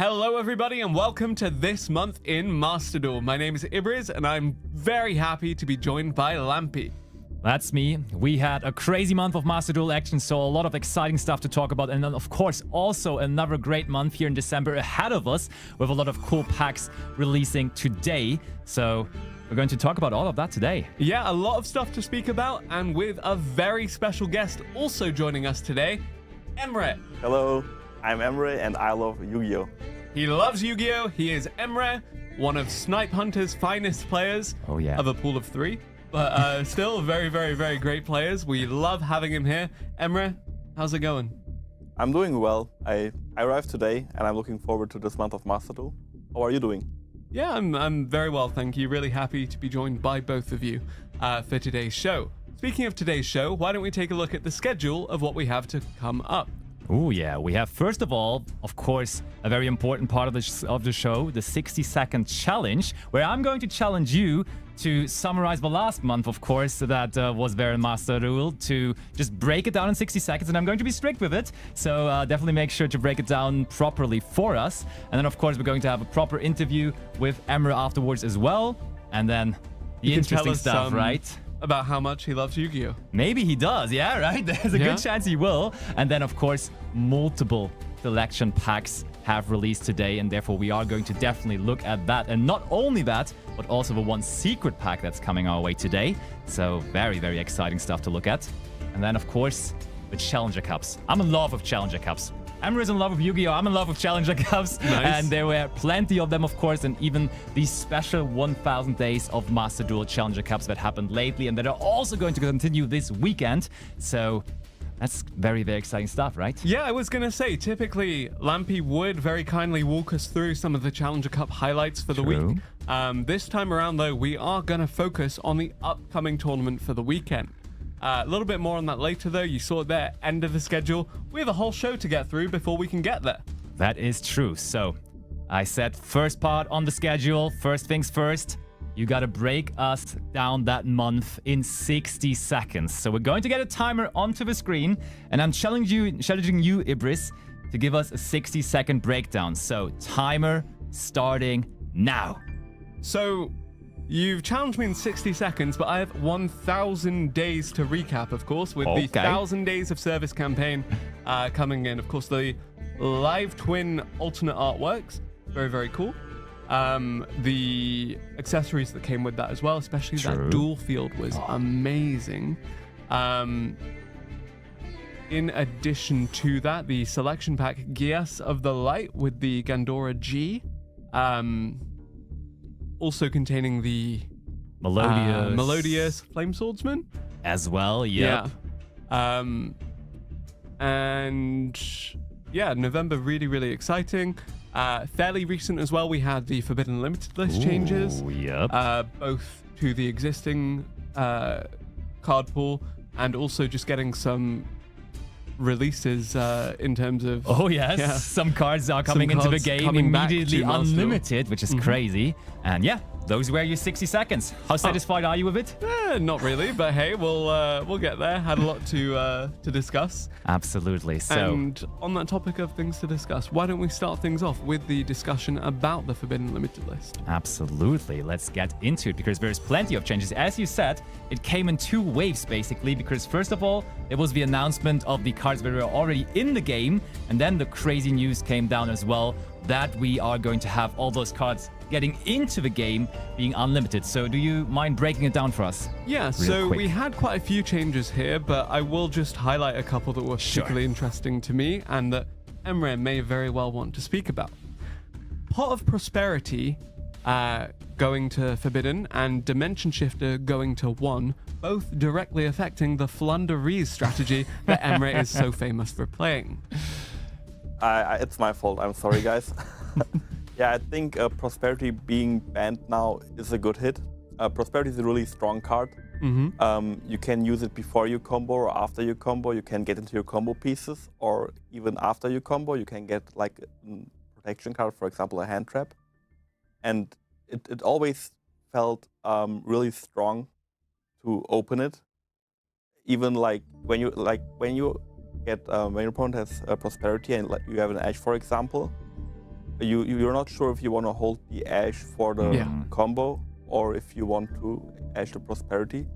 Hello everybody and welcome to this month in Master Duel. My name is Ibris and I'm very happy to be joined by Lampy. That's me. We had a crazy month of Master Duel action, so a lot of exciting stuff to talk about. And then, of course, also another great month here in December ahead of us with a lot of cool packs releasing today. So we're going to talk about all of that today. Yeah, a lot of stuff to speak about, and with a very special guest also joining us today, Emre. Hello, I'm Emre and I love Yu-Gi-Oh! He loves Yu-Gi-Oh! He is Emre, one of Snipe Hunter's finest players of a pool of 3. But still very, very great players. We love having him here. Emre, how's it going? I'm doing well. I arrived today and I'm looking forward to this month of Master Duel. How are you doing? Yeah, I'm very well, thank you. Really happy to be joined by both of you for today's show. Speaking of today's show, why don't we take a look at the schedule of what we have to come up? Oh yeah, we have first of all, of course, a very important part of the show, the 60-second challenge, where I'm going to challenge you to summarize the last month, of course, that was there in Master Duel, to just break it down in 60 seconds, and I'm going to be strict with it, so definitely make sure to break it down properly for us. And then, of course, we're going to have a proper interview with Emre afterwards as well, and then the interesting stuff, right? About how much he loves Yu-Gi-Oh! Maybe he does, yeah, right? There's a good chance he will. And then, of course, multiple selection packs have released today, and therefore we are going to definitely look at that. And not only that, but also the one secret pack that's coming our way today. So very exciting stuff to look at. And then, of course, the Challenger Cups. I'm in love with Challenger Cups. Emre is in love with Yu-Gi-Oh! I'm in love with Challenger Cups. Nice. And there were plenty of them, of course, and even these special 1000 days of Master Duel Challenger Cups that happened lately and that are also going to continue this weekend. So that's very exciting stuff, right? Yeah, I was going to say, typically, Lampy would very kindly walk us through some of the Challenger Cup highlights for the week. This time around, though, we are going to focus on the upcoming tournament for the weekend. A little bit more on that later, though. You saw it there, end of the schedule. We have a whole show to get through before we can get there. That is true. So, I said first part on the schedule. First things first, you got to break us down that month in 60 seconds. So, we're going to get a timer onto the screen, and I'm challenging you, Ibris, to give us a 60-second breakdown. So, timer starting now. So, you've challenged me in 60 seconds, but I have 1,000 days to recap, of course, with the 1,000 Days of Service campaign coming in. Of course, the live twin alternate artworks, very cool. The accessories that came with that as well, especially that dual field was amazing. In addition to that, the selection pack Geas of the Light with the Gandora G. Also containing the Melodious Flame Swordsman as well. Yeah. And yeah, November really exciting. Fairly recent as well. We had the Forbidden Limited List changes. Both to the existing card pool and also just getting some releases in terms of some cards are coming into the game immediately unlimited, which is crazy. And yeah, those were your 60 seconds. How satisfied are you with it? Not really, but hey, we'll get there. Had a lot to discuss. Absolutely. So, and on that topic of things to discuss, why don't we start things off with the discussion about the Forbidden Limited List? Absolutely. Let's get into it because there's plenty of changes. As you said, it came in 2 waves basically, because first of all, it was the announcement of the cards that were already in the game, and then the crazy news came down as well that we are going to have all those cards getting into the game being unlimited. So do you mind breaking it down for us? Yeah, so we had quite a few changes here, but I will just highlight a couple that were particularly interesting to me and that Emre may very well want to speak about. Pot of Prosperity going to Forbidden and Dimension Shifter going to 1, both directly affecting the Flunderees strategy that Emre is so famous for playing. It's my fault, I'm sorry guys. Yeah, I think Prosperity being banned now is a good hit. Prosperity is a really strong card. You can use it before you combo or after you combo. You can get into your combo pieces, or even after you combo, you can get like a protection card, for example, a hand trap. And it always felt really strong to open it. Even like when your opponent has Prosperity and you have an edge, for example, you're not sure if you want to hold the Ash for the combo or if you want to Ash the Prosperity.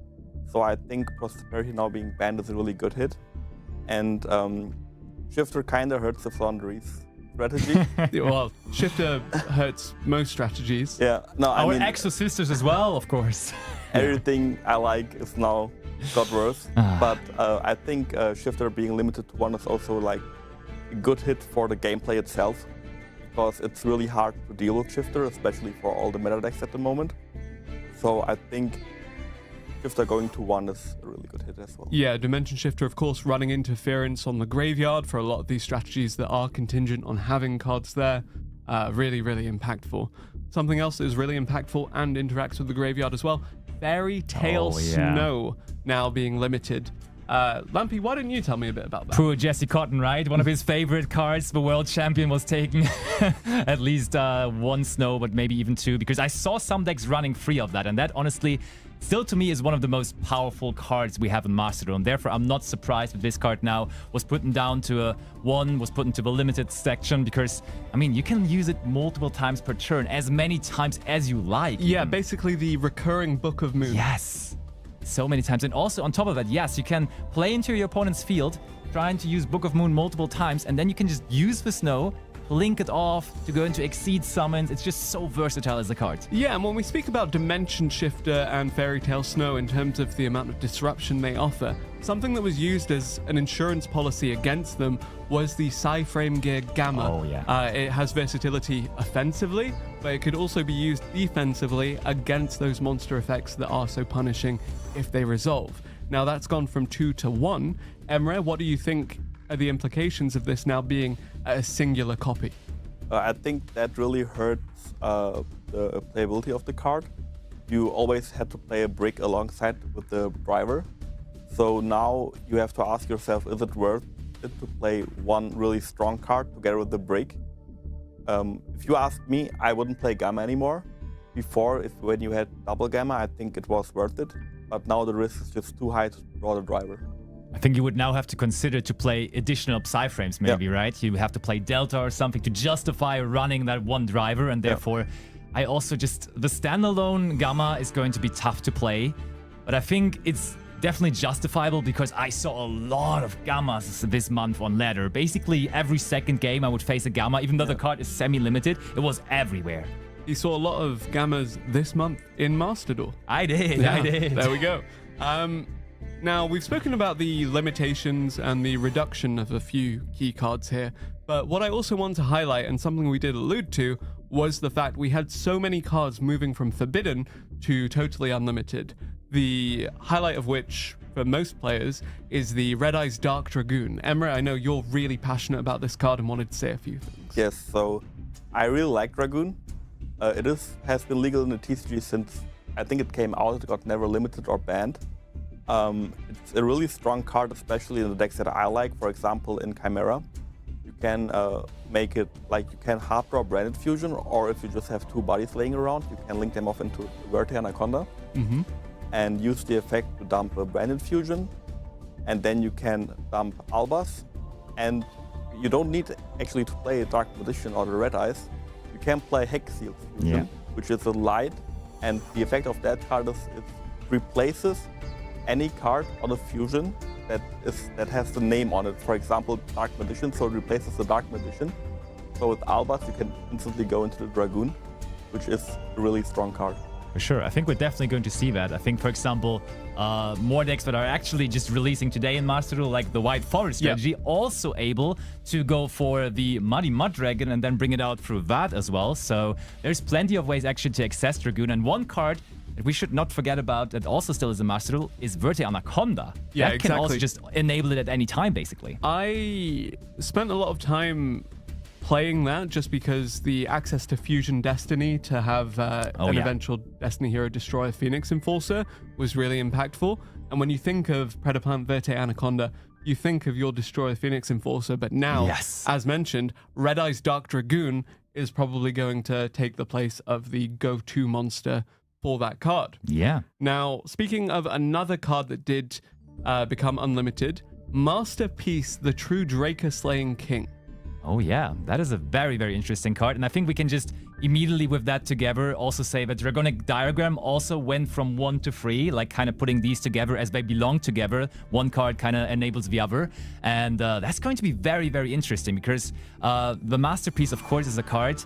So I think Prosperity now being banned is a really good hit. And Shifter kind of hurts the Flandries strategy. Well, Shifter hurts most strategies. Yeah, no, I Our mean, Exo Sisters as well, of course. everything I like is now got worse. But I think Shifter being limited to 1 is also like a good hit for the gameplay itself, because it's really hard to deal with Shifter, especially for all the meta decks at the moment. So I think Shifter going to 1 is a really good hit as well. Yeah, Dimension Shifter, of course, running interference on the graveyard for a lot of these strategies that are contingent on having cards there. Really, really impactful. Something else that is really impactful and interacts with the graveyard as well. Fairy Tale Snow now being limited. Lampy, why didn't you tell me a bit about that? Poor Jesse Cotton, right? One of his favorite cards. The world champion was taking at least 1 snow, but maybe even 2, because I saw some decks running free of that, and that honestly still to me is one of the most powerful cards we have in Master Duel, and therefore I'm not surprised that this card now was put down to a 1, was put into the limited section, because I mean you can use it multiple times per turn, as many times as you like. Yeah, basically the recurring Book of Moon. Yes, so many times. And also on top of that, yes, you can play into your opponent's field, trying to use Book of Moon multiple times, and then you can just use the snow, blink it off to go into Exceed summons. It's just so versatile as a card. Yeah, and when we speak about Dimension Shifter and Fairy Tale Snow in terms of the amount of disruption they offer, something that was used as an insurance policy against them was the Psy-Frame Gear Gamma. Oh, yeah. It has versatility offensively, but it could also be used defensively against those monster effects that are so punishing if they resolve. Now that's gone from 2 to 1. Emre, what do you think are the implications of this now being a singular copy? I think that really hurts the playability of the card. You always had to play a brick alongside with the driver. So now you have to ask yourself, is it worth it to play 1 really strong card together with the brick? If you ask me, I wouldn't play Gamma anymore. Before, when you had double Gamma, I think it was worth it. But now the risk is just too high to draw the driver. I think you would now have to consider to play additional Psy-Frames maybe, right? You have to play Delta or something to justify running that 1 driver, and therefore I also just... The standalone Gamma is going to be tough to play, but I think it's definitely justifiable because I saw a lot of Gammas this month on ladder. Basically every second game I would face a Gamma, even though the card is semi-limited, it was everywhere. You saw a lot of Gammas this month in Master Duel. I did. There we go. Now, we've spoken about the limitations and the reduction of a few key cards here, but what I also want to highlight, and something we did allude to, was the fact we had so many cards moving from Forbidden to totally unlimited. The highlight of which, for most players, is the Red Eyes Dark Dragoon. Emre, I know you're really passionate about this card and wanted to say a few things. Yes, so I really like Dragoon. It has been legal in the TCG since I think it came out. It got never limited or banned. It's a really strong card, especially in the decks that I like. For example, in Chimera, you can make it like you can hard draw Branded Fusion, or if you just have 2 bodies laying around, you can link them off into Verte Anaconda and use the effect to dump a Branded Fusion, and then you can dump Albas, and you don't need actually to play a Dark Magician or the Red Eyes. You can play Hexiel Fusion, which is a light, and the effect of that card is it replaces any card on a fusion that has the name on it. For example, Dark Magician, so it replaces the Dark Magician. So with Albas, you can instantly go into the Dragoon, which is a really strong card. For sure. I think we're definitely going to see that. I think, for example, more decks that are actually just releasing today in Master Duel, like the White Forest strategy, also able to go for the Muddy Mud Dragon and then bring it out through that as well. So there's plenty of ways actually to access Dragoon. And one card that we should not forget about that also still is a Master Duel is Verte Anaconda. Yeah, that can also just enable it at any time, basically. I spent a lot of time playing that just because the access to Fusion Destiny to have an eventual Destiny Hero destroy a Phoenix Enforcer was really impactful. And when you think of Predaplant Verte Anaconda, you think of your Destroy Phoenix Enforcer, but now, as mentioned, Red Eyes Dark Dragoon is probably going to take the place of the go-to monster for that card. Yeah. Now, speaking of another card that did become unlimited, Masterpiece, the True Draker Slaying King. Oh yeah, that is a very, very interesting card. And I think we can just immediately with that together also say that Dragonic Diagram also went from 1 to 3, like kind of putting these together as they belong together. One card kind of enables the other. And that's going to be very, very interesting because the Masterpiece, of course, is a card.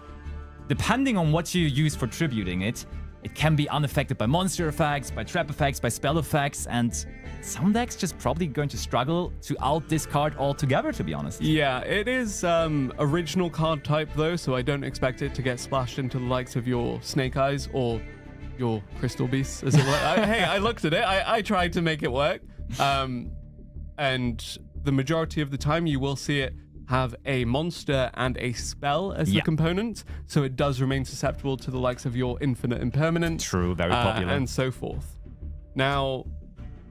Depending on what you use for tributing it, it can be unaffected by monster effects, by trap effects, by spell effects, and some decks just probably going to struggle to out this card altogether, to be honest. Yeah, it is original card type though, so I don't expect it to get splashed into the likes of your Snake Eyes or your Crystal Beasts, as it were. Hey, I looked at it. I tried to make it work. And the majority of the time you will see it have a monster and a spell as the component, so it does remain susceptible to the likes of your Infinite Impermanent. True, very popular. And so forth. Now,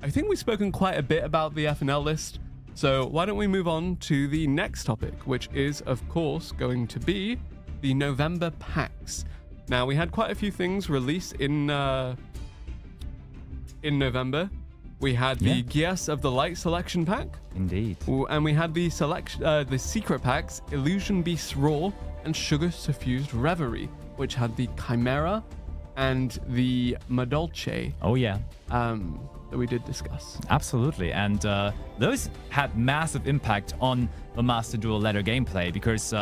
I think we've spoken quite a bit about the FNL list, so why don't we move on to the next topic, which is, of course, going to be the November packs. Now, we had quite a few things released in November. We had the Geas of the Light selection pack. Indeed. And we had the the secret packs, Illusion Beast Raw and Sugar Suffused Reverie, which had the Chimera and the Madolche. Oh yeah. That we did discuss. Absolutely. And those had massive impact on the Master Duel ladder gameplay because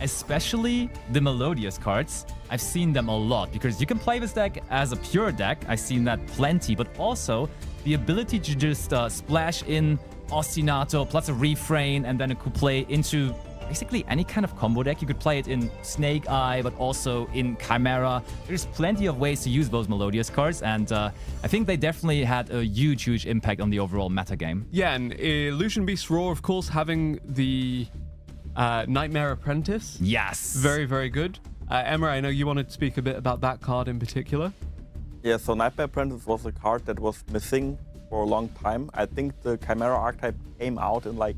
especially the Melodious cards, I've seen them a lot because you can play this deck as a pure deck. I've seen that plenty, but also the ability to just splash in Ostinato plus a Refrain, and then it could play into basically any kind of combo deck. You could play it in Snake Eye, but also in Chimera. There's plenty of ways to use those Melodious cards, and I think they definitely had a huge, huge impact on the overall meta game. Yeah, and Illusion Beast Raw, of course, having the Nightmare Apprentice. Yes. Very, very good. Emma, I know you wanted to speak a bit about that card in particular. Yeah, so Nightmare Apprentice was a card that was missing for a long time. I think the Chimera archetype came out in like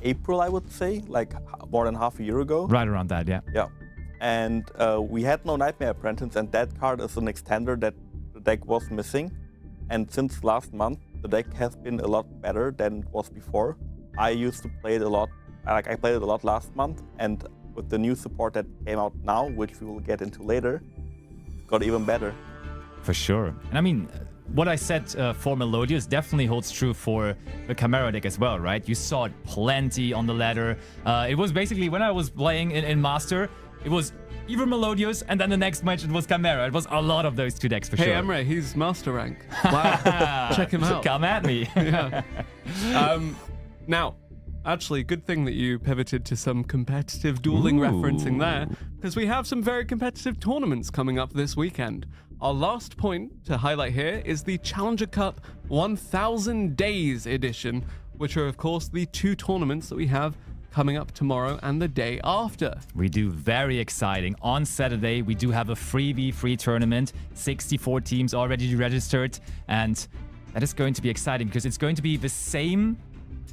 April, I would say, like more than half a year ago. Right around that, yeah. Yeah. And we had no Nightmare Apprentice, and that card is an extender that the deck was missing. And since last month, the deck has been a lot better than it was before. I used to play it a lot, I played it a lot last month, and with the new support that came out now, which we will get into later, it got even better. For sure. And I mean, what I said for Melodious definitely holds true for the Chimera deck as well, right? You saw it plenty on the ladder. It was basically, when I was playing in Master, it was either Melodious, and then the next match it was Chimera. It was a lot of those two decks for sure. Hey, Emre, he's Master rank. Wow. Check him out. Come at me. Yeah. Now, actually, good thing that you pivoted to some competitive dueling referencing there, because we have some very competitive tournaments coming up this weekend. Our last point to highlight here is the Challenger Cup 1000 Days edition, which are, of course, the two tournaments that we have coming up tomorrow and the day after. We do very exciting. On Saturday, we do have a 3v3 tournament, 64 teams already registered, and that is going to be exciting because it's going to be the same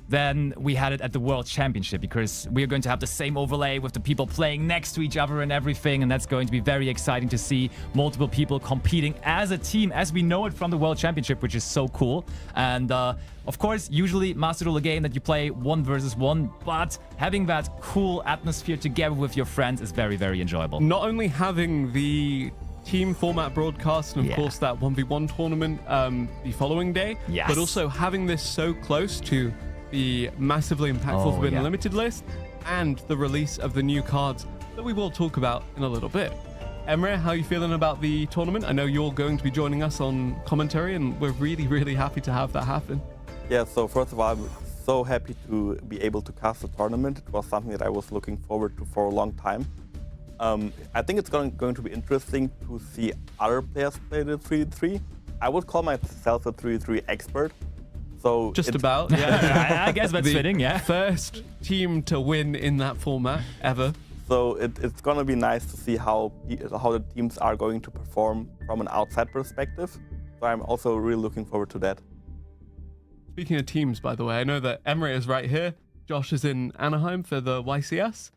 than we had it at the World Championship, because we are going to have the same overlay with the people playing next to each other and everything, and that's going to be very exciting to see multiple people competing as a team as we know it from the World Championship, which is so cool. And of course, usually Master Duel, a game that you play 1 versus 1, but having that cool atmosphere together with your friends is very, very enjoyable. Not only having the team format broadcast and of course that 1v1 tournament the following day, but also having this so close to the massively impactful Forbidden Limited list and the release of the new cards that we will talk about in a little bit. Emre, how are you feeling about the tournament? I know you're going to be joining us on commentary, and we're really, really happy to have that happen. Yeah, so first of all, I'm so happy to be able to cast the tournament. It was something that I was looking forward to for a long time. I think it's going to be interesting to see other players play the 3-3. I would call myself a 3-3 expert. So just about, yeah. I guess that's fitting, yeah. First team to win in that format ever. So it's going to be nice to see how the teams are going to perform from an outside perspective. So I'm also really looking forward to that. Speaking of teams, by the way, I know that Emre is right here. Josh is in Anaheim for the YCS.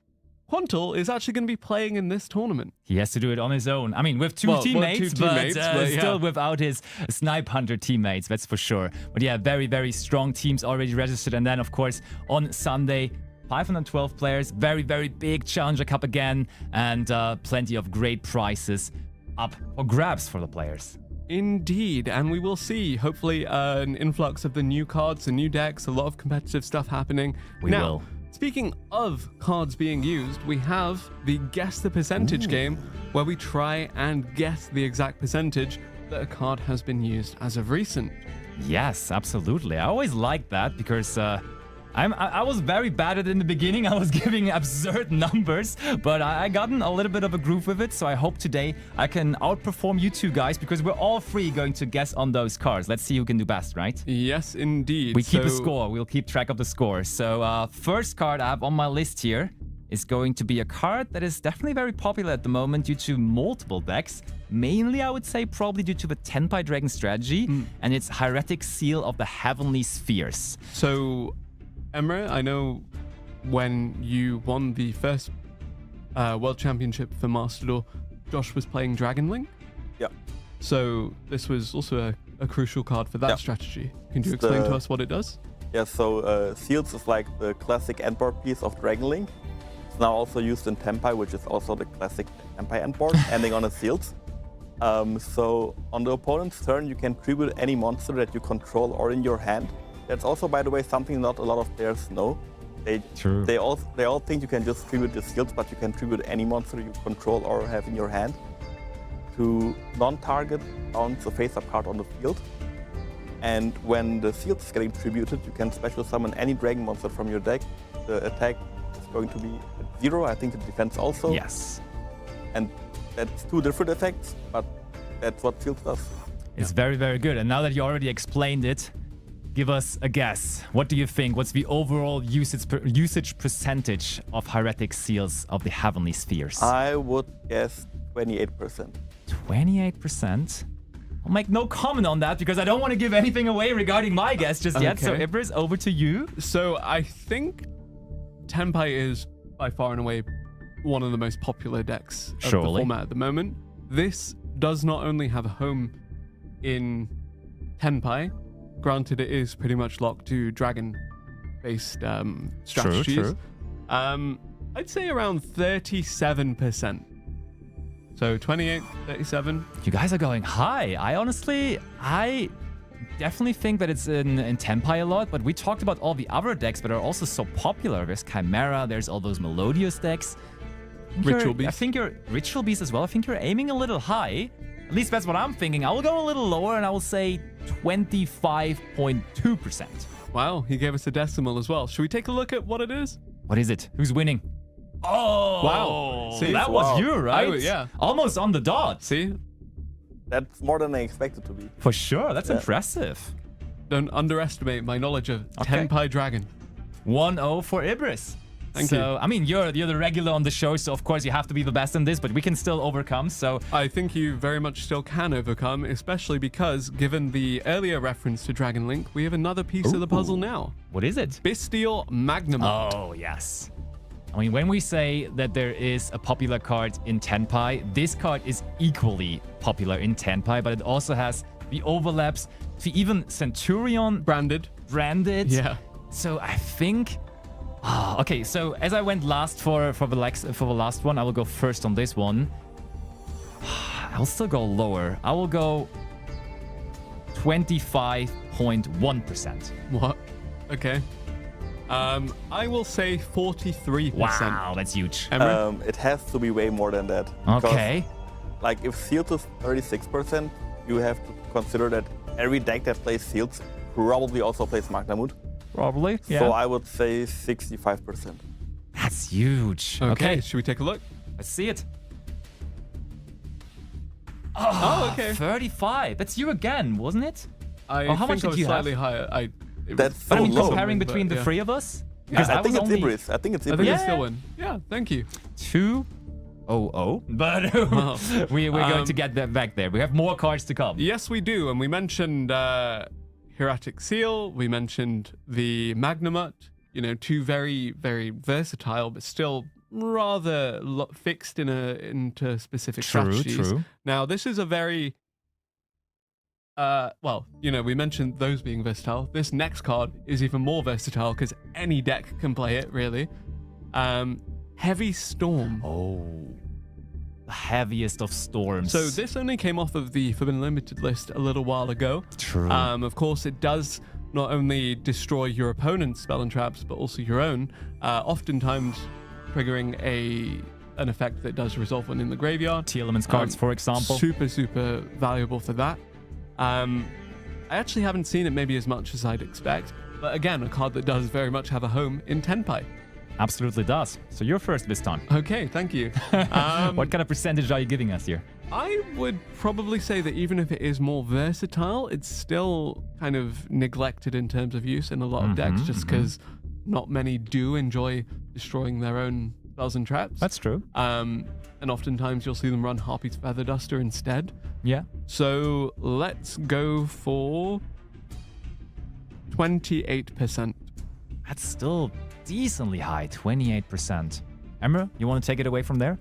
Quantal is actually going to be playing in this tournament. He has to do it on his own. I mean, with two teammates, but still without his Snipe Hunter teammates, that's for sure. But yeah, very, very strong teams already registered. And then, of course, on Sunday, 512 players, very, very big Challenger Cup again, and plenty of great prizes up for grabs for the players. Indeed, and we will see, hopefully, an influx of the new cards, the new decks, a lot of competitive stuff happening. We will. Speaking of cards being used, we have the Guess the Percentage game, where we try and guess the exact percentage that a card has been used as of recent. Yes, absolutely. I always like that because I was very bad at it in the beginning. I was giving absurd numbers, but I gotten a little bit of a groove with it. So I hope today I can outperform you two guys because we're all three going to guess on those cards. Let's see who can do best, right? Yes, indeed. We keep a score. We'll keep track of the score. So first card I have on my list here is going to be a card that is definitely very popular at the moment due to multiple decks. Mainly, I would say, probably due to the Tenpai Dragon strategy and its Hieratic Seal of the Heavenly Spheres. So, Emre, I know when you won the first World Championship for Master Duel, Josh was playing Dragon Link. Yeah. So this was also a crucial card for that strategy. Can you explain to us what it does? Yeah, so Seals is like the classic endboard piece of Dragon Link. It's now also used in Tenpai, which is also the classic Tenpai endboard, ending on a Seals. So on the opponent's turn, you can tribute any monster that you control or in your hand. That's also, by the way, something not a lot of players know. They all think you can just tribute the Seals, but you can tribute any monster you control or have in your hand to non-target bounce a face-up card on the field. And when the Seals is getting tributed, you can special summon any dragon monster from your deck. The attack is going to be at 0. I think the defense also. Yes. And that's two different effects, but that's what Seals does. It's very, very good. And now that you already explained it, give us a guess. What do you think? What's the overall usage percentage of Hieratic Seals of the Heavenly Spheres? I would guess 28%. 28%? I'll make no comment on that because I don't want to give anything away regarding my guess just yet. So, Ibris, over to you. So, I think Tenpai is by far and away one of the most popular decks of the format at the moment. This does not only have a home in Tenpai, granted it is pretty much locked to dragon-based strategies. True. I'd say around 37%. So 28, 37. You guys are going high. I definitely think that it's in Tenpai a lot, but we talked about all the other decks that are also so popular. There's Chimera, there's all those Melodious decks. Ritual Beast. I think you're Ritual Beast as well. I think you're aiming a little high. At least that's what I'm thinking. I will go a little lower and I will say 25.2%. Wow, he gave us a decimal as well. Should we take a look at what it is? What is it? Who's winning? Oh! Wow. See? That was you, right? Yeah. Almost on the dot. See? That's more than I expected to be. For sure. That's impressive. Don't underestimate my knowledge of Tenpai Dragon. 1-0 for Ibris. Thank you. I mean, you're the regular on the show, so of course you have to be the best in this, but we can still overcome, so... I think you very much still can overcome, especially because, given the earlier reference to Dragon Link, we have another piece of the puzzle now. What is it? Bestial Magnamut. Oh, yes. I mean, when we say that there is a popular card in Tenpai, this card is equally popular in Tenpai, but it also has the overlaps to even Centurion. Branded. Yeah. So I think... okay, so as I went last for the last one, I will go first on this one. I'll still go lower. I will go 25.1%. What? Okay. I will say 43%. Wow, that's huge. It has to be way more than that. Okay. Like if Seals is 36%, you have to consider that every deck that plays Seals probably also plays Magnamut. Probably, yeah. So I would say 65%. That's huge. Okay, should we take a look? Let's see it. Oh, okay. 35. That's you again, wasn't it? How much did you slightly higher. That's so But I mean, low. comparing between the three of us? Because I think it's Ibris. I think it's I think Ibris. it's still win. Yeah, thank you. 2-0. But we're going to get that back there. We have more cards to come. Yes, we do. And we mentioned Hieratic Seal. We mentioned the Magnamut. You know, two very, very versatile, but still rather fixed into specific strategies. True. Now, this is a very well, you know, we mentioned those being versatile. This next card is even more versatile because any deck can play it, really. Heavy Storm. Oh, the heaviest of storms. So this only came off of the Forbidden Limited list a little while ago. True. Of course, it does not only destroy your opponent's spell and traps, but also your own, oftentimes triggering an effect that does resolve when in the graveyard. T-Elements cards, for example. Super, super valuable for that. I actually haven't seen it maybe as much as I'd expect, but again, a card that does very much have a home in Tenpai. Absolutely does. So you're first this time. Okay, thank you. What kind of percentage are you giving us here? I would probably say that even if it is more versatile, it's still kind of neglected in terms of use in a lot of decks, just because not many do enjoy destroying their own spells and traps. That's true. And oftentimes you'll see them run Harpy's Feather Duster instead. Yeah. So let's go for 28%. That's still decently high, 28%. Emre, you want to take it away from there?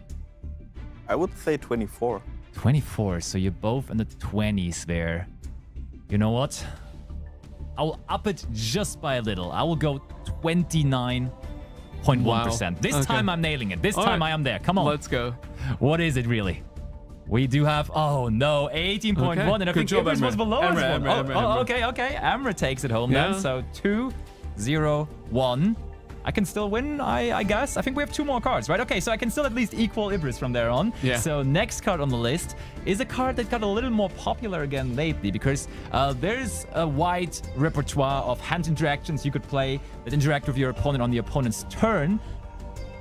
I would say 24. 24, so you're both in the 20s there. You know what? I will up it just by a little. I will go 29.1%. Wow. This Okay. time I'm nailing it. This All time right. I am there. Come on. Let's go. What is it really? We do have, oh no, 18.1, Okay. and I Good think job, Ibris was Emre. below us. Emre. Okay. Emre takes it home then. Yeah. So 2, 0, 1. I can still win, I guess. I think we have 2 more cards, right? Okay, so I can still at least equal Ibris from there on. Yeah. So next card on the list is a card that got a little more popular again lately because there's a wide repertoire of hand interactions you could play that interact with your opponent on the opponent's turn.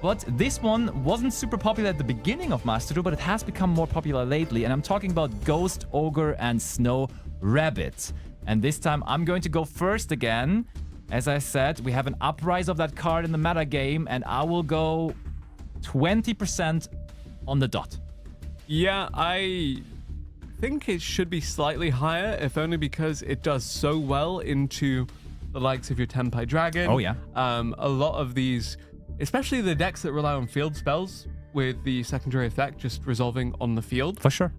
But this one wasn't super popular at the beginning of Master Duel, but it has become more popular lately. And I'm talking about Ghost, Ogre, and Snow Rabbit. And this time I'm going to go first again. As I said, we have an uprise of that card in the meta game, and I will go 20% on the dot. Yeah, I think it should be slightly higher, if only because it does so well into the likes of your Tenpai Dragon. Oh, yeah. A lot of these, especially the decks that rely on field spells with the secondary effect just resolving on the field. For sure.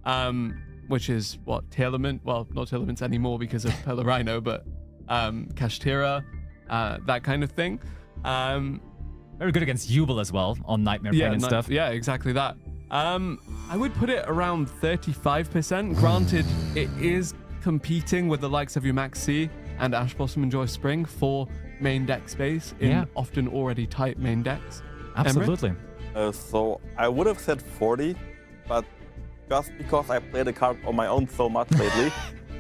Which is what, Tearlament? Well, not Tearlaments anymore because of Pelarino, but Kashtira, that kind of thing. Very good against Jubel as well on Nightmare Pain and stuff. Yeah, exactly that. I would put it around 35%. Granted, it is competing with the likes of your Max C and Ash Blossom and Joy Spring for main deck space in often already tight main decks. Absolutely. So I would have said 40, but just because I play the card on my own so much lately,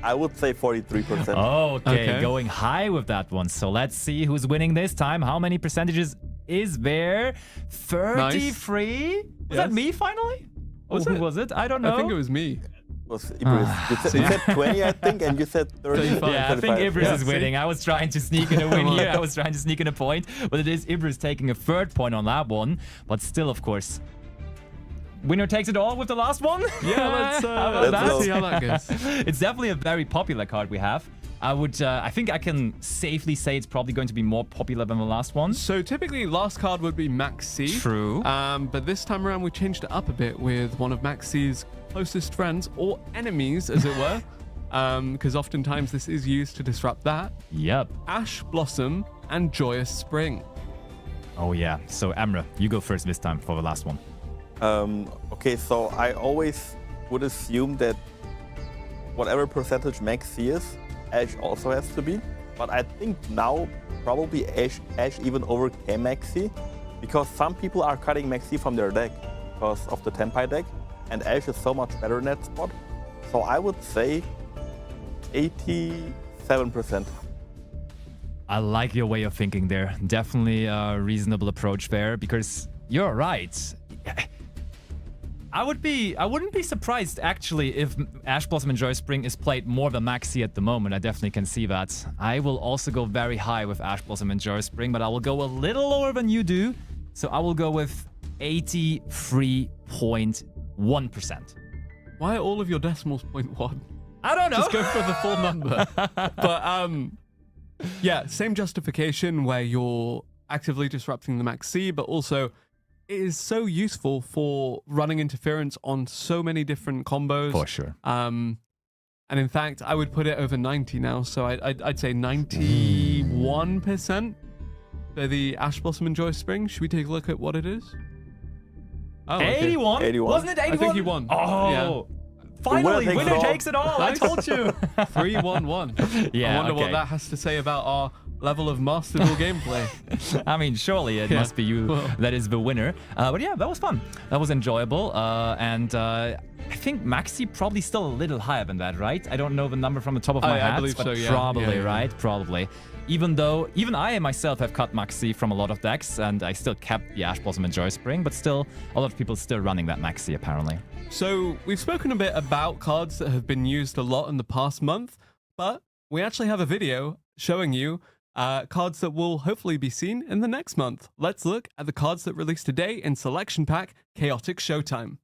I would say 43%. Okay, going high with that one. So let's see who's winning this time. How many percentages is there? 33? Was that me finally? Who was it? I don't know. I think it was me. Was Ibris. You said 20, I think, and you said 30. 35. Yeah, I think 35. Ibris is winning. I was trying to sneak in a win here. I was trying to sneak in a point. But it is Ibris taking a 3rd point on that one. But still, of course, winner takes it all with the last one. Yeah, let's see how that goes. It's definitely a very popular card we have. I think I can safely say it's probably going to be more popular than the last one. So typically last card would be Max C. True. But this time around we changed it up a bit with one of Max C's closest friends or enemies, as it were. Because oftentimes this is used to disrupt that. Yep. Ash Blossom and Joyous Spring. Oh yeah. So Emre, you go first this time for the last one. Okay, so I always would assume that whatever percentage Max C is, Ash also has to be. But I think now probably Ash even overcame Max C because some people are cutting Max C from their deck because of the Tenpai deck, and Ash is so much better in that spot. So I would say 87%. I like your way of thinking there. Definitely a reasonable approach there because you're right. I wouldn't be surprised actually if Ash Blossom and Joy Spring is played more than Maxi at the moment. I definitely can see that. I will also go very high with Ash Blossom and Joy Spring, but I will go a little lower than you do. So I will go with 83.1%. Why are all of your decimals 0.1? I don't know. Just go for the full number. But yeah, same justification where you're actively disrupting the Max C, but also it is so useful for running interference on so many different combos. For sure. And in fact, I would put it over 90 now. So I'd say 91% for the Ash Blossom and Joy Spring. Should we take a look at what it is? Oh, okay. 81? 81. Wasn't it 81? I think he won. Oh, Yeah. finally, The winner winner takes takes it all. I Nice. told you. 3-1-1. Yeah, I wonder okay. what that has to say about our level of Master Duel gameplay. I mean, surely it must be you that is the winner. But yeah, that was fun. That was enjoyable. I think Maxi probably still a little higher than that, right? I don't know the number from the top of my I head, believe but so, yeah. probably, Yeah. right? Probably. Even though, even I myself have cut Maxi from a lot of decks, and I still kept the Ash Blossom and Joy Spring, but still, a lot of people still running that Maxi, apparently. So we've spoken a bit about cards that have been used a lot in the past month, but we actually have a video showing you cards that will hopefully be seen in the next month. Let's look at the cards that released today in Selection Pack Chaotic Showtime.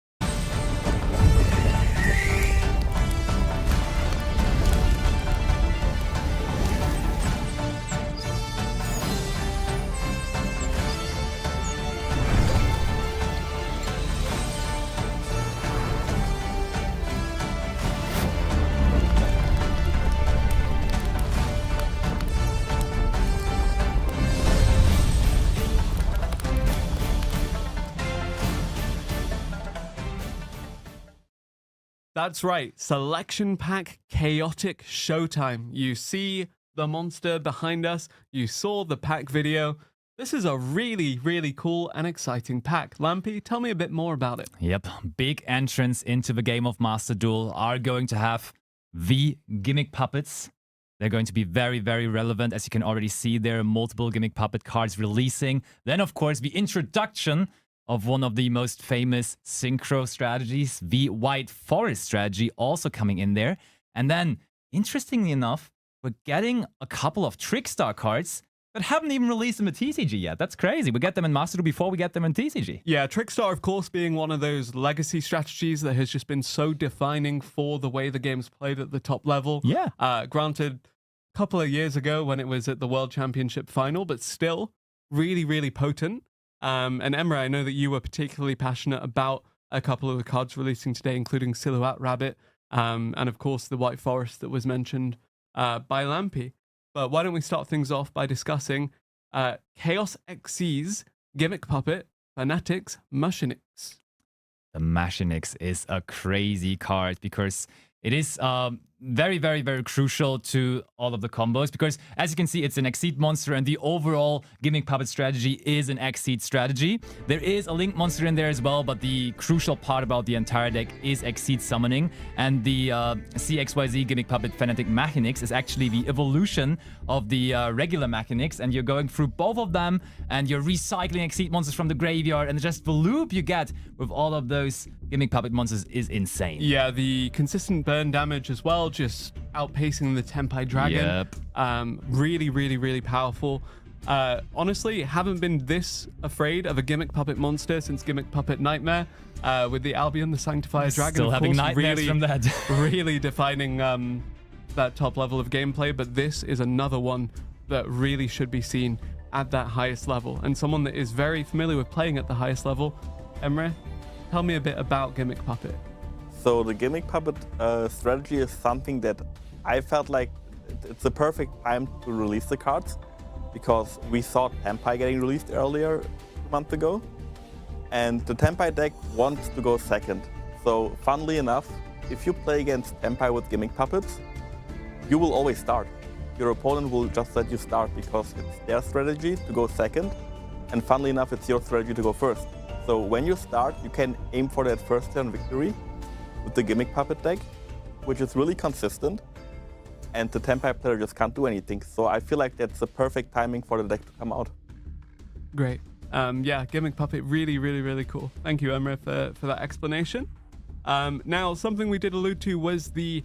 That's right, Selection Pack Chaotic Showtime. You see the monster behind us, you saw the pack video. This is a really, really cool and exciting pack. Lampy, tell me a bit more about it. Yep, big entrance into the game of Master Duel are going to have the gimmick puppets. They're going to be very, very relevant. As you can already see, there are multiple gimmick puppet cards releasing. Then, of course, the introduction of one of the most famous synchro strategies, the White Forest strategy, also coming in there. And then, interestingly enough, we're getting a couple of Trickstar cards that haven't even released in the TCG yet. That's crazy. We get them in Master Duel before we get them in TCG. Yeah, Trickstar, of course, being one of those legacy strategies that has just been so defining for the way the game's played at the top level. Yeah. Granted, a couple of years ago when it was at the World Championship final, but still really, really potent. And Emre, I know that you were particularly passionate about a couple of the cards releasing today, including Silhouette Rabbit, and of course the White Forest that was mentioned by Lampy. But why don't we start things off by discussing Chaos Xyz, Gimmick Puppet, Fanatics, Machinix. The Machinix is a crazy card because it is very, very, very crucial to all of the combos because, as you can see, it's an Exceed monster and the overall Gimmick Puppet strategy is an Exceed strategy. There is a Link monster in there as well, but the crucial part about the entire deck is Exceed summoning, and the CXYZ Gimmick Puppet Fanatic Machinix is actually the evolution of the regular Machinix, and you're going through both of them and you're recycling Exceed monsters from the graveyard, and just the loop you get with all of those Gimmick Puppet monsters is insane. Yeah, the consistent burn damage as well, just outpacing the Tempai Dragon. Yep. Really, really, really powerful. Honestly, haven't been this afraid of a Gimmick Puppet monster since Gimmick Puppet Nightmare, with the Albion, the Sanctifier Dragon. Still of having course, nightmares really, from that. really defining that top level of gameplay, but this is another one that really should be seen at that highest level, and someone that is very familiar with playing at the highest level. Emre, tell me a bit about Gimmick Puppet. So the Gimmick Puppet strategy is something that I felt like it's the perfect time to release the cards because we saw Tempai getting released earlier a month ago, and the Tempai deck wants to go second. So funnily enough, if you play against Tempai with Gimmick Puppets, you will always start. Your opponent will just let you start because it's their strategy to go second, and funnily enough, it's your strategy to go first. So when you start, you can aim for that first turn victory with the Gimmick Puppet deck, which is really consistent, and the Tempai player just can't do anything. So I feel like that's the perfect timing for the deck to come out. Great. Yeah, Gimmick Puppet, really, really, really cool. Thank you, Emre, for that explanation. Now, something we did allude to was the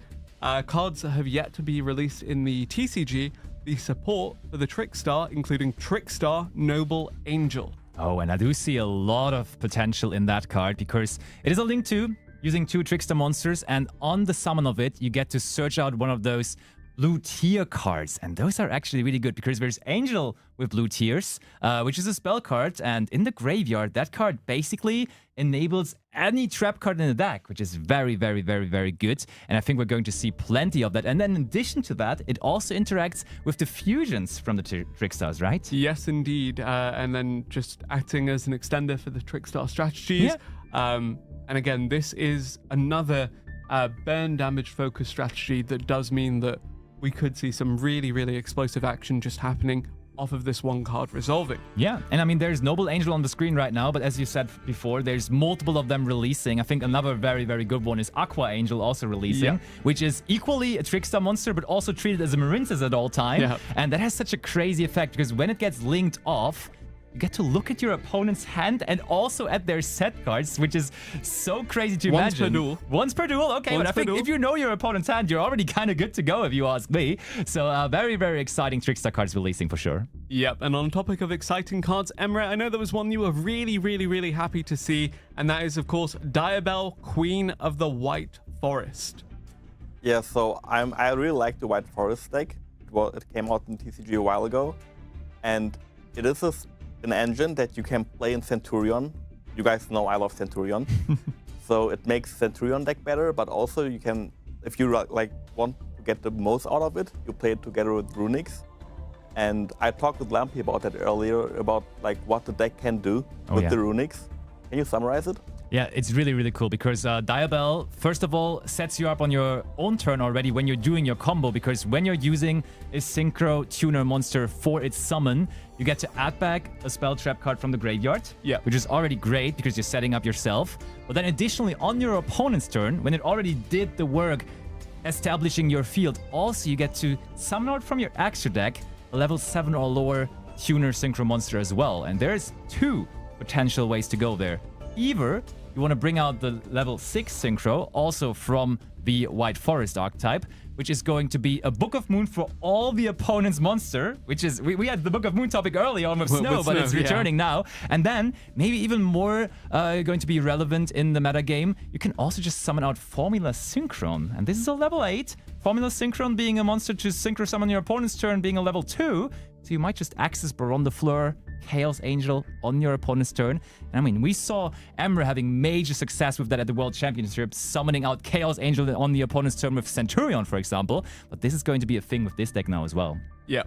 cards that have yet to be released in the TCG, the support for the Trickstar, including Trickstar Noble Angel. Oh, and I do see a lot of potential in that card because it is a Link 2 using 2 Trickster monsters, and on the summon of it, you get to search out one of those blue tier cards, and those are actually really good because there's Angel with blue tiers, which is a spell card, and in the graveyard, that card basically enables any trap card in the deck, which is very, very, very, very good, and I think we're going to see plenty of that. And then in addition to that, it also interacts with the fusions from the Trickstars, right? Yes, indeed, and then just acting as an extender for the Trickstar strategies. And again, this is another burn damage focused strategy that does mean that we could see some really, really explosive action just happening off of this one card resolving. Yeah, and I mean, there's Noble Angel on the screen right now, but as you said before, there's multiple of them releasing. I think another very, very good one is Aqua Angel also releasing, which is equally a Trickstar monster, but also treated as a Marinces at all time. And that has such a crazy effect because when it gets linked off, you get to look at your opponent's hand and also at their set cards, which is so crazy to imagine. Once per duel. Once per duel? Okay, but I think if you know your opponent's hand, you're already kind of good to go, if you ask me. So very, very exciting Trickstar cards releasing for sure. Yep, and on topic of exciting cards, Emre, I know there was one you were really, really, really happy to see, and that is, of course, Diabell, Queen of the White Forest. Yeah, so I really like the White Forest deck. Well, it came out in TCG a while ago, and it is an engine that you can play in Centurion. You guys know I love Centurion. So it makes Centurion deck better, but also you can, if you like want to get the most out of it, you play it together with Runix. And I talked with Lampy about that earlier, about like what the deck can do with the Runix. Can you summarize it? Yeah, it's really, really cool because Diabell, first of all, sets you up on your own turn already when you're doing your combo, because when you're using a Synchro Tuner monster for its summon, you get to add back a spell trap card from the graveyard, which is already great because you're setting up yourself. But then additionally, on your opponent's turn, when it already did the work establishing your field, also you get to summon out from your extra deck a level 7 or lower Tuner Synchro monster as well. And there's 2 potential ways to go there. Either you want to bring out the level 6 Synchro, also from the White Forest archetype, which is going to be a Book of Moon for all the opponent's monster, which is, we had the Book of Moon topic early on with Snow, but it's returning now. And then, maybe even more going to be relevant in the meta game, you can also just summon out Formula Synchron. And this is a level 8. Formula Synchron being a monster to synchro summon your opponent's turn, being a level 2. So you might just access Baron de Fleur, Chaos Angel on your opponent's turn. And I mean, we saw Emre having major success with that at the World Championship, summoning out Chaos Angel on the opponent's turn with Centurion, for example. But this is going to be a thing with this deck now as well. Yeah.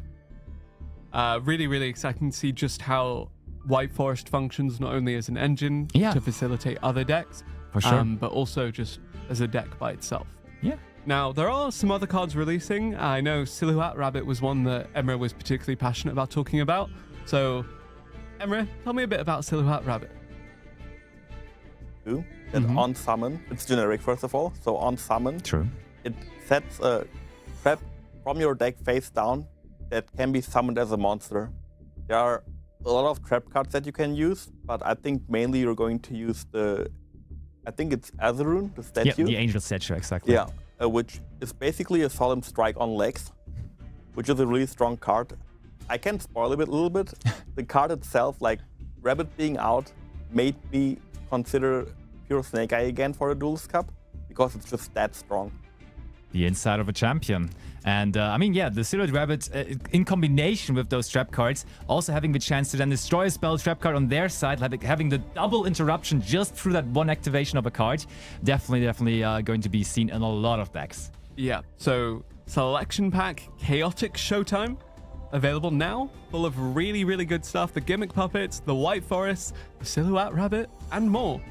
Really, really exciting to see just how White Forest functions not only as an engine to facilitate other decks, for sure, but also just as a deck by itself. Yeah. Now, there are some other cards releasing. I know Silhouette Rabbit was one that Emre was particularly passionate about talking about. So, Emre, tell me a bit about Silhouette Rabbit. And on summon, it's generic first of all. So on summon, it sets a trap from your deck face down that can be summoned as a monster. There are a lot of trap cards that you can use, but I think mainly you're going to use I think it's Azarun, the statue. Yeah, the angel statue, exactly. Yeah, which is basically a Solemn Strike on legs, which is a really strong card. I can spoil it a little bit. The card itself, like Rabbit being out, made me consider Pure Snake Eye again for the Duels Cup, because it's just that strong. The inside of a champion. And I mean, yeah, the Silhouette Rabbit, in combination with those trap cards, also having the chance to then destroy a spell trap card on their side, having the double interruption just through that one activation of a card, definitely going to be seen in a lot of decks. Yeah, so Selection Pack Chaotic Showtime, available now, full of really, really good stuff. The Gimmick Puppets, the White Forest, the Silhouette Rabbit, and more.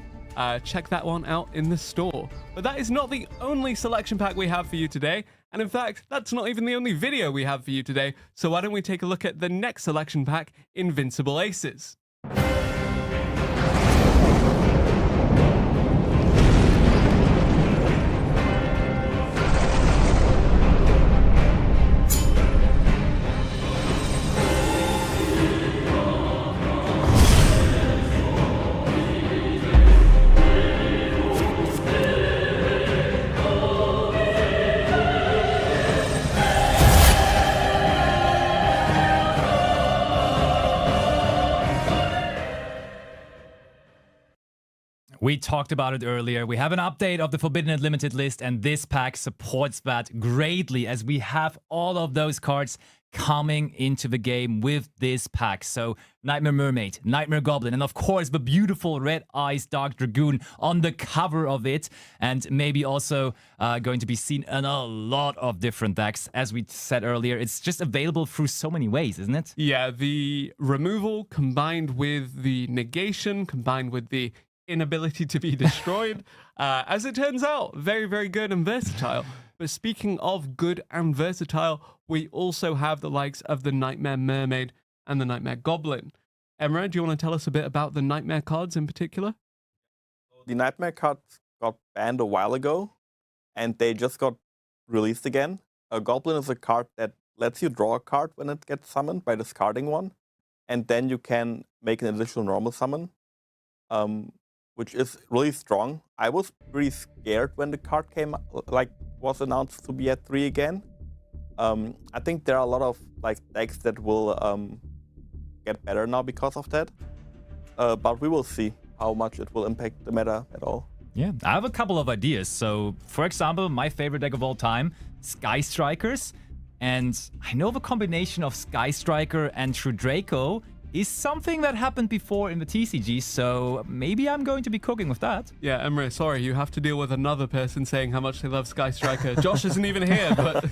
Check that one out in the store. But that is not the only selection pack we have for you today. And in fact, that's not even the only video we have for you today. So why don't we take a look at the next selection pack, Invincible Aces. We talked about it earlier. We have an update of the Forbidden and Limited list, and this pack supports that greatly as we have all of those cards coming into the game with this pack. So Nightmare Mermaid, Nightmare Goblin, and of course the beautiful Red Eyes Dark Dragoon on the cover of it, and maybe also going to be seen in a lot of different decks. As we said earlier, it's just available through so many ways, isn't it? Yeah, the removal combined with the negation, combined with the inability to be destroyed, as it turns out, very, very good and versatile. But speaking of good and versatile, we also have the likes of the Nightmare Mermaid and the Nightmare Goblin. Emre, do you want to tell us a bit about the Nightmare cards in particular? The Nightmare cards got banned a while ago, and they just got released again. A Goblin is a card that lets you draw a card when it gets summoned by discarding one, and then you can make an additional normal summon, which is really strong. I was pretty scared when the card was announced to be at 3 again. I think there are a lot of decks that will get better now because of that, but we will see how much it will impact the meta at all. Yeah, I have a couple of ideas. So, for example, my favorite deck of all time, Sky Strikers, and I know the combination of Sky Striker and True Draco is something that happened before in the TCG, so maybe I'm going to be cooking with that. Yeah, Emre, sorry, you have to deal with another person saying how much they love Sky Striker. Josh isn't even here, but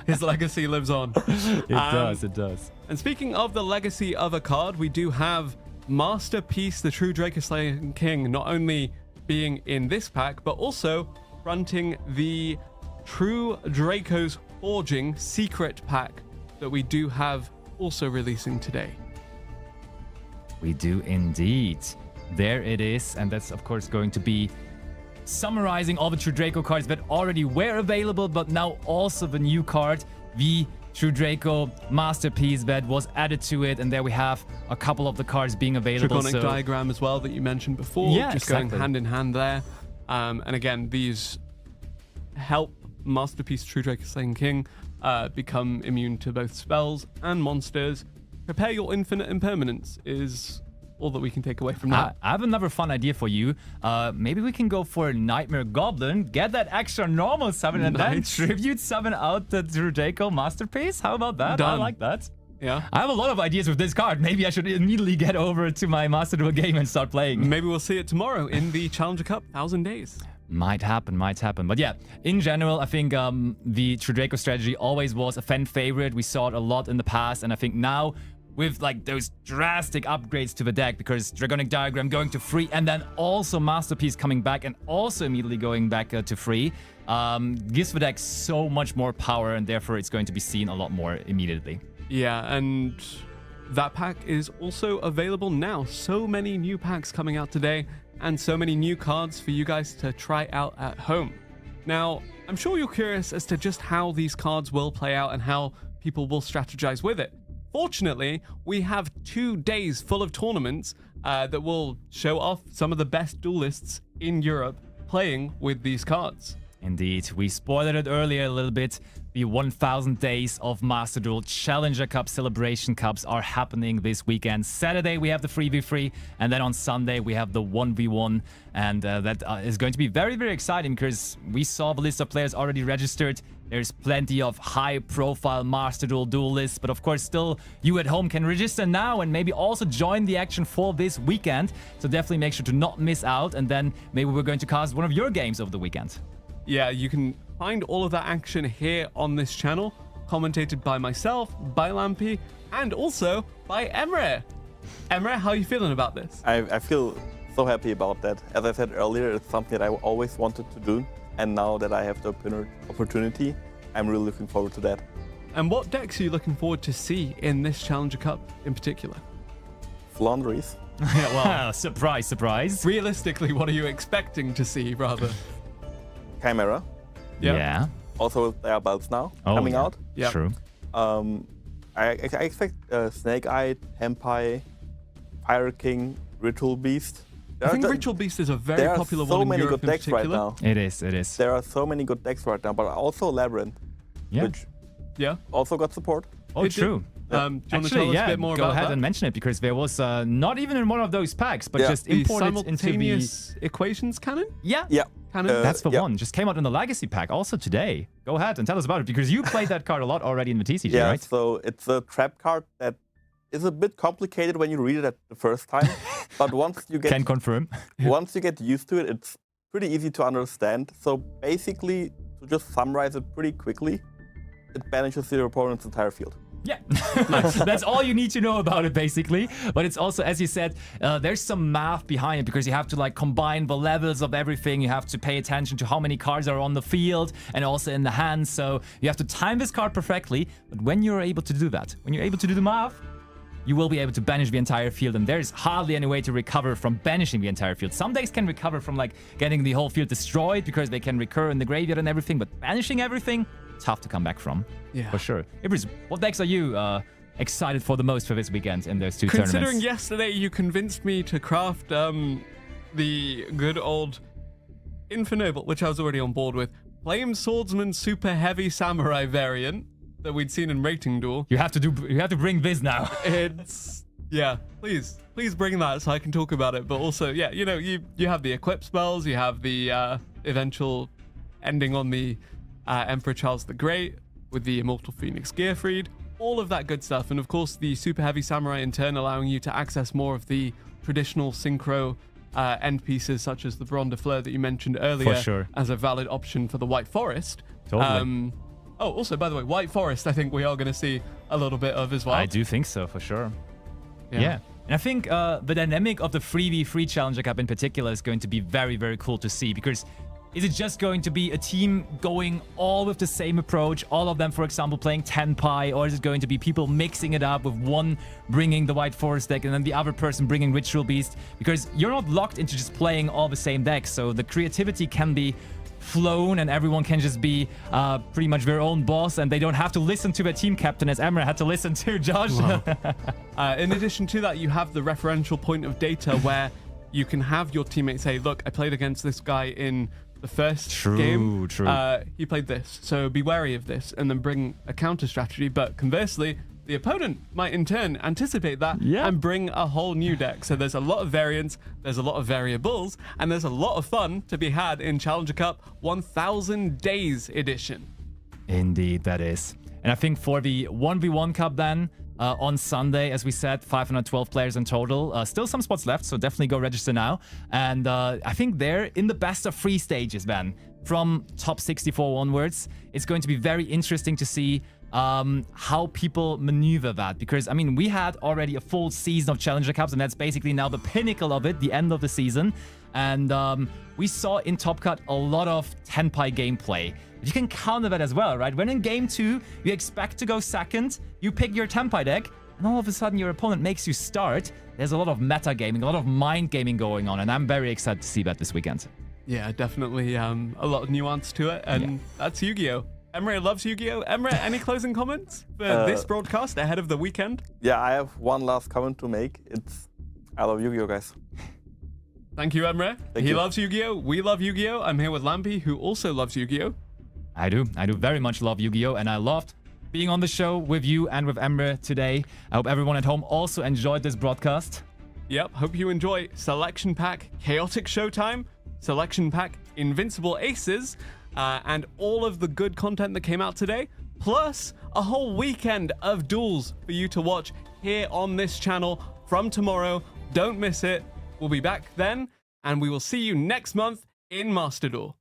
his legacy lives on. It does. And speaking of the legacy of a card, we do have Masterpiece, the True Draco Slaying King, not only being in this pack, but also fronting the True Draco's Forging secret pack that we do have also releasing today. We do indeed. There it is. And that's, of course, going to be summarizing all the True Draco cards that already were available, but now also the new card, the True Draco Masterpiece that was added to it. And there we have a couple of the cards being available. Draconic Diagram as well that you mentioned before. Yeah, just exactly. going hand in hand there. And again, these help Masterpiece True Draco Slaying King become immune to both spells and monsters. Prepare your infinite impermanence is all that we can take away from that. I have another fun idea for you. Maybe we can go for Nightmare Goblin, get that extra normal summon, and then tribute summon out the True Draco Masterpiece. How about that? Done. I like that. Yeah. I have a lot of ideas with this card. Maybe I should immediately get over to my Master Duel game and start playing. Maybe we'll see it tomorrow in the Challenger Cup 1000 Days. Might happen. But yeah, in general, I think the True Draco strategy always was a fan favorite. We saw it a lot in the past, and I think now with those drastic upgrades to the deck, because Draconic Diagram going to free, and then also Masterpiece coming back and also immediately going back to free, gives the deck so much more power, and therefore it's going to be seen a lot more immediately. Yeah, and that pack is also available now. So many new packs coming out today, and so many new cards for you guys to try out at home. Now, I'm sure you're curious as to just how these cards will play out and how people will strategize with it. Fortunately, we have 2 days full of tournaments that will show off some of the best duelists in Europe playing with these cards. Indeed, we spoiled it earlier a little bit. The 1000 Days of Master Duel Challenger Cup Celebration Cups are happening this weekend. Saturday, we have the 3v3, and then on Sunday, we have the 1v1. And that is going to be very, very exciting because we saw the list of players already registered. There's plenty of high-profile Master Duel duelists, but of course, still, you at home can register now and maybe also join the action for this weekend. So definitely make sure to not miss out, and then maybe we're going to cast one of your games of the weekend. Yeah, you can find all of that action here on this channel, commentated by myself, by Lampy, and also by Emre. Emre, how are you feeling about this? I feel so happy about that. As I said earlier, it's something that I always wanted to do. And now that I have the opportunity, I'm really looking forward to that. And what decks are you looking forward to see in this Challenger Cup in particular? Flandries. Yeah, well, surprise, surprise. Realistically, what are you expecting to see, rather? Chimera. Yeah. Also, there are belts now coming out. Yeah. True. I expect Snake Eye, Tempai, Fire King, Ritual Beast. I think Ritual Beast is a very popular one in There are so many Europe good decks in right particular. now. It is. There are so many good decks right now, but also Labyrinth, Yeah. which Yeah. also got support. Oh, It did. true. Do you want to Actually, tell us yeah, a bit more go about ahead that? and mention it because there was not even in one of those packs, but just The imported into the... simultaneous equations cannon? Yeah, Yeah. Cannon? that's the yeah. one. Just came out in the Legacy pack also today. Go ahead and tell us about it because you played that card a lot already in the TCG, Yeah, right? so it's a trap card that is a bit complicated when you read it at the first time, but once you Can confirm. once you get used to it, it's pretty easy to understand. So basically, to just summarize it pretty quickly, it banishes your opponent's entire field. Yeah, that's all you need to know about it basically. But it's also, as you said, there's some math behind it because you have to like combine the levels of everything. You have to pay attention to how many cards are on the field and also in the hand. So you have to time this card perfectly. But when you're able to do that, when you're able to do the math, you will be able to banish the entire field, and there's hardly any way to recover from banishing the entire field. Some decks can recover from like getting the whole field destroyed because they can recur in the graveyard and everything, but banishing everything, tough to come back from. Yeah. For sure. Ibris, what decks are you excited for the most for this weekend in those two Considering tournaments? yesterday you convinced me to craft the good old Infinoble, which I was already on board with, Flame Swordsman Super Heavy Samurai variant that we'd seen in Rating Duel. You have to bring this now. It's yeah, please bring that so I can talk about it. But also, yeah, you know, you have the equip spells, you have the eventual ending on the Emperor Charles the Great with the Immortal Phoenix Gearfried, all of that good stuff, and of course the Super Heavy Samurai in turn allowing you to access more of the traditional synchro end pieces such as the Bron de Fleur that you mentioned earlier, For sure. as a valid option for the White Forest. Totally. Oh, also, by the way, White Forest, I think we are going to see a little bit of as well. I do think so, for sure. Yeah. And I think the dynamic of the 3v3 Challenger Cup in particular is going to be very, very cool to see because is it just going to be a team going all with the same approach, all of them, for example, playing Tenpai, or is it going to be people mixing it up with one bringing the White Forest deck and then the other person bringing Ritual Beast? Because you're not locked into just playing all the same decks, so the creativity can be flown and everyone can just be pretty much their own boss and they don't have to listen to their team captain as Emre had to listen to Josh. Wow. In addition to that, you have the referential point of data where you can have your teammates say, look, I played against this guy in the first game. True. He played this, so be wary of this, and then bring a counter strategy. But conversely, the opponent might in turn anticipate that and bring a whole new deck. So there's a lot of variance, there's a lot of variables, and there's a lot of fun to be had in Challenger Cup 1000 Days Edition. Indeed, that is. And I think for the 1v1 Cup then, on Sunday, as we said, 512 players in total. Still some spots left, so definitely go register now. And I think they're in the best of 3 stages, Ben. From top 64 onwards, it's going to be very interesting to see how people maneuver that. Because, I mean, we had already a full season of Challenger Cups, and that's basically now the pinnacle of it, the end of the season. And we saw in Top Cut a lot of Tenpai gameplay. But you can counter that as well, right? When in Game 2, you expect to go second, you pick your Tenpai deck, and all of a sudden your opponent makes you start. There's a lot of meta gaming, a lot of mind gaming going on, and I'm very excited to see that this weekend. Yeah, definitely a lot of nuance to it, and that's Yu-Gi-Oh! Emre loves Yu-Gi-Oh! Emre, any closing comments for this broadcast ahead of the weekend? Yeah, I have one last comment to make. I love Yu-Gi-Oh, guys. Thank you, Emre. He loves Yu-Gi-Oh! We love Yu-Gi-Oh! I'm here with Lampy, who also loves Yu-Gi-Oh! I do very much love Yu-Gi-Oh! And I loved being on the show with you and with Emre today. I hope everyone at home also enjoyed this broadcast. Yep, hope you enjoy Selection Pack Chaotic Showtime, Selection Pack Invincible Aces, and all of the good content that came out today, plus a whole weekend of duels for you to watch here on this channel from tomorrow. Don't miss it. We'll be back then, and we will see you next month in Master Duel.